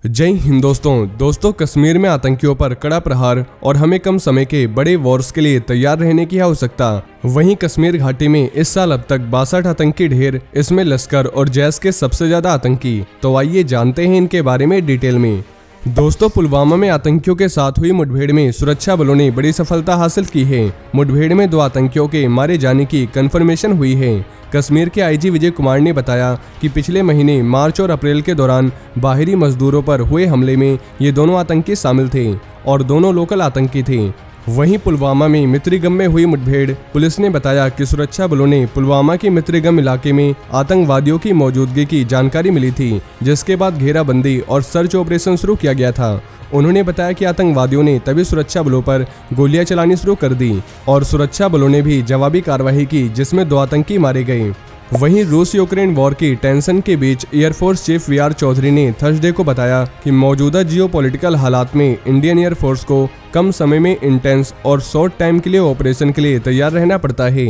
जय हिंद दोस्तों कश्मीर में आतंकियों पर कड़ा प्रहार और हमें कम समय के बड़े वॉर्स के लिए तैयार रहने की आवश्यकता। वहीं कश्मीर घाटी में इस साल अब तक 62 आतंकी ढेर, इसमें लश्कर और जैश के सबसे ज्यादा आतंकी। तो आइए जानते हैं इनके बारे में डिटेल में। दोस्तों, पुलवामा में आतंकियों के साथ हुई मुठभेड़ में सुरक्षा बलों ने बड़ी सफलता हासिल की है। मुठभेड़ में 2 आतंकियों के मारे जाने की कंफर्मेशन हुई है। कश्मीर के आईजी विजय कुमार ने बताया कि पिछले महीने मार्च और अप्रैल के दौरान बाहरी मजदूरों पर हुए हमले में ये दोनों आतंकी शामिल थे और दोनों लोकल आतंकी थे। वहीं पुलवामा में मित्रिगम में हुई मुठभेड़, पुलिस ने बताया कि सुरक्षा बलों ने पुलवामा के मित्रिगम इलाके में आतंकवादियों की मौजूदगी की जानकारी मिली थी, जिसके बाद घेराबंदी और सर्च ऑपरेशन शुरू किया गया था। उन्होंने बताया कि आतंकवादियों ने तभी सुरक्षा बलों पर गोलियां चलानी शुरू कर दी और सुरक्षा बलों ने भी जवाबी कार्रवाई की, जिसमें 2 आतंकी मारे गए। वहीं रूस यूक्रेन वॉर की टेंशन के बीच एयरफोर्स चीफ वीआर चौधरी ने थर्सडे को बताया कि मौजूदा जियोपॉलिटिकल हालात में इंडियन एयरफोर्स को कम समय में इंटेंस और शॉर्ट टाइम के लिए ऑपरेशन के लिए तैयार रहना पड़ता है।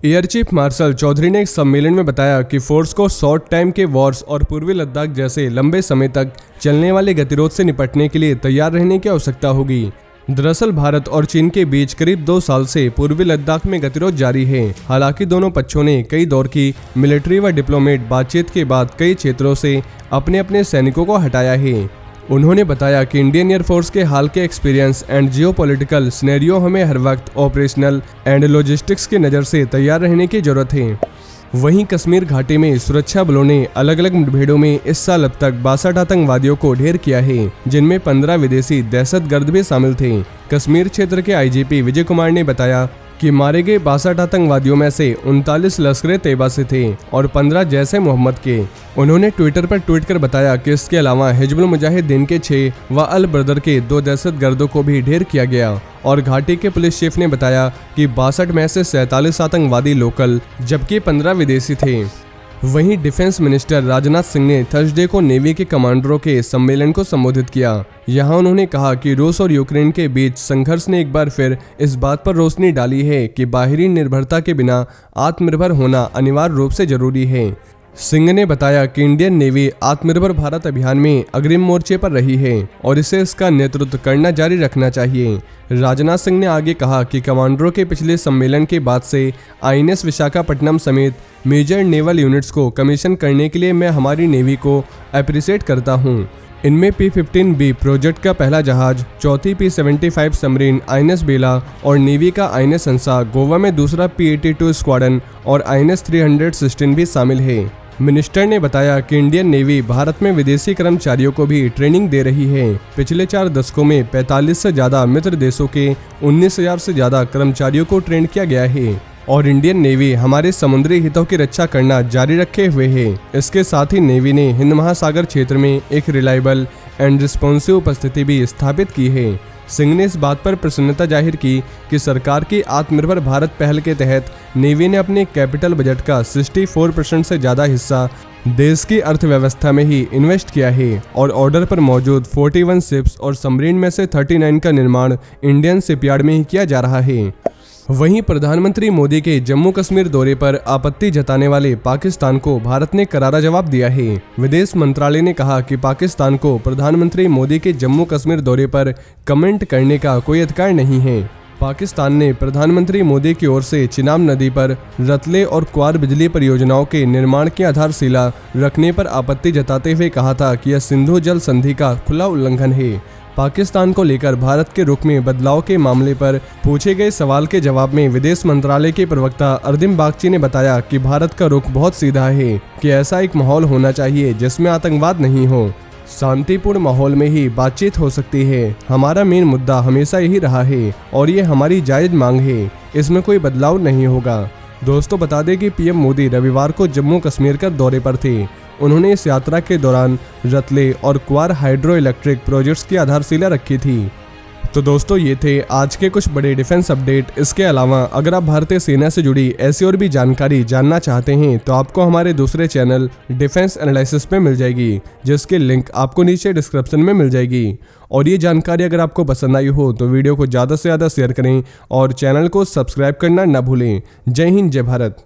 एयर चीफ मार्शल चौधरी ने एक सम्मेलन में बताया कि फोर्स को शॉर्ट टाइम के वॉर्स और पूर्वी लद्दाख जैसे लंबे समय तक चलने वाले गतिरोध से निपटने के लिए तैयार रहने की आवश्यकता होगी। दरअसल भारत और चीन के बीच करीब 2 साल से पूर्वी लद्दाख में गतिरोध जारी है। हालांकि दोनों पक्षों ने कई दौर की मिलिट्री व डिप्लोमेट बातचीत के बाद कई क्षेत्रों से अपने अपने सैनिकों को हटाया है। उन्होंने बताया कि इंडियन एयरफोर्स के हाल के एक्सपीरियंस एंड जियोपॉलिटिकल सिनेरियो हमें हर वक्त ऑपरेशनल एंड लॉजिस्टिक्स की नज़र से तैयार रहने की जरूरत है। वहीं कश्मीर घाटी में सुरक्षा बलों ने अलग अलग मुठभेड़ों में इस साल अब तक 62 आतंकवादियों को ढेर किया है, जिनमें 15 विदेशी दहशतगर्द भी शामिल थे। कश्मीर क्षेत्र के आईजीपी विजय कुमार ने बताया कि मारे गए 62 आतंकवादियों में से 39 लश्कर-ए-तैयबा से थे और 15 जैश-ए-मोहम्मद के। उन्होंने ट्विटर पर ट्वीट कर बताया कि इसके अलावा हिजबुल मुजाहिदीन के 6 व अल ब्रदर के 2 दहशतगर्दों को भी ढेर किया गया। और घाटी के पुलिस चीफ ने बताया कि 62 में से 47 आतंकवादी लोकल जबकि 15 विदेशी थे। वहीं डिफेंस मिनिस्टर राजनाथ सिंह ने थर्सडे को नेवी के कमांडरों के सम्मेलन को संबोधित किया। यहां उन्होंने कहा कि रूस और यूक्रेन के बीच संघर्ष ने एक बार फिर इस बात पर रोशनी डाली है कि बाहरी निर्भरता के बिना आत्मनिर्भर होना अनिवार्य रूप से जरूरी है। सिंह ने बताया कि इंडियन नेवी आत्मनिर्भर भारत अभियान में अग्रिम मोर्चे पर रही है और इसे इसका नेतृत्व करना जारी रखना चाहिए। राजनाथ सिंह ने आगे कहा कि कमांडरों के पिछले सम्मेलन के बाद से आईएनएस विशाखापट्टनम समेत मेजर नेवल यूनिट्स को कमीशन करने के लिए मैं हमारी नेवी को अप्रिशिएट करता हूं। इनमें P-15B प्रोजेक्ट का पहला जहाज, चौथी P-75 सबमरीन आईएनएस बेला और नेवी का आईएनएस हंसा, गोवा में दूसरा P-82 स्क्वाड्रन और आईएनएस 316 भी शामिल है। मिनिस्टर ने बताया कि इंडियन नेवी भारत में विदेशी कर्मचारियों को भी ट्रेनिंग दे रही है। पिछले 4 दशकों में 45 से ज्यादा मित्र देशों के 19,000 से ज्यादा कर्मचारियों को ट्रेन किया गया है और इंडियन नेवी हमारे समुद्री हितों की रक्षा करना जारी रखे हुए है। इसके साथ ही नेवी ने हिंद महासागर क्षेत्र में एक रिलायबल एंड रिस्पॉन्सिव उपस्थिति भी स्थापित की है। सिंह ने इस बात पर प्रसन्नता जाहिर की कि सरकार की आत्मनिर्भर भारत पहल के तहत नेवी ने अपने कैपिटल बजट का 64% से ज़्यादा हिस्सा देश की अर्थव्यवस्था में ही इन्वेस्ट किया है और ऑर्डर पर मौजूद 41 शिप्स और सबमरीन में से 39 का निर्माण इंडियन शिपयार्ड में ही किया जा रहा है। वहीं प्रधानमंत्री मोदी के जम्मू कश्मीर दौरे पर आपत्ति जताने वाले पाकिस्तान को भारत ने करारा जवाब दिया है। विदेश मंत्रालय ने कहा कि पाकिस्तान को प्रधानमंत्री मोदी के जम्मू कश्मीर दौरे पर कमेंट करने का कोई अधिकार नहीं है। पाकिस्तान ने प्रधानमंत्री मोदी की ओर से चिनाब नदी पर रतले और क्वार बिजली परियोजनाओं के निर्माण की आधारशिला रखने पर आपत्ति जताते हुए कहा था कि यह सिंधु जल संधि का खुला उल्लंघन है। पाकिस्तान को लेकर भारत के रुख में बदलाव के मामले पर पूछे गए सवाल के जवाब में विदेश मंत्रालय के प्रवक्ता अर्दिम बागची ने बताया कि भारत का रुख बहुत सीधा है कि ऐसा एक माहौल होना चाहिए जिसमें आतंकवाद नहीं हो। शांतिपूर्ण माहौल में ही बातचीत हो सकती है। हमारा मेन मुद्दा हमेशा यही रहा है और ये हमारी जायज मांग है, इसमें कोई बदलाव नहीं होगा। दोस्तों, बता दें कि पीएम मोदी रविवार को जम्मू कश्मीर का दौरे पर थे। उन्होंने इस यात्रा के दौरान रतले और क्वार हाइड्रो इलेक्ट्रिक प्रोजेक्ट्स की आधारशिला रखी थी। तो दोस्तों, ये थे आज के कुछ बड़े डिफेंस अपडेट। इसके अलावा अगर आप भारतीय सेना से जुड़ी ऐसी और भी जानकारी जानना चाहते हैं तो आपको हमारे दूसरे चैनल डिफेंस एनालिसिस पे मिल जाएगी, जिसके लिंक आपको नीचे डिस्क्रिप्शन में मिल जाएगी। और ये जानकारी अगर आपको पसंद आई हो तो वीडियो को ज़्यादा से ज़्यादा शेयर करें और चैनल को सब्सक्राइब करना न भूलें। जय हिंद, जय भारत।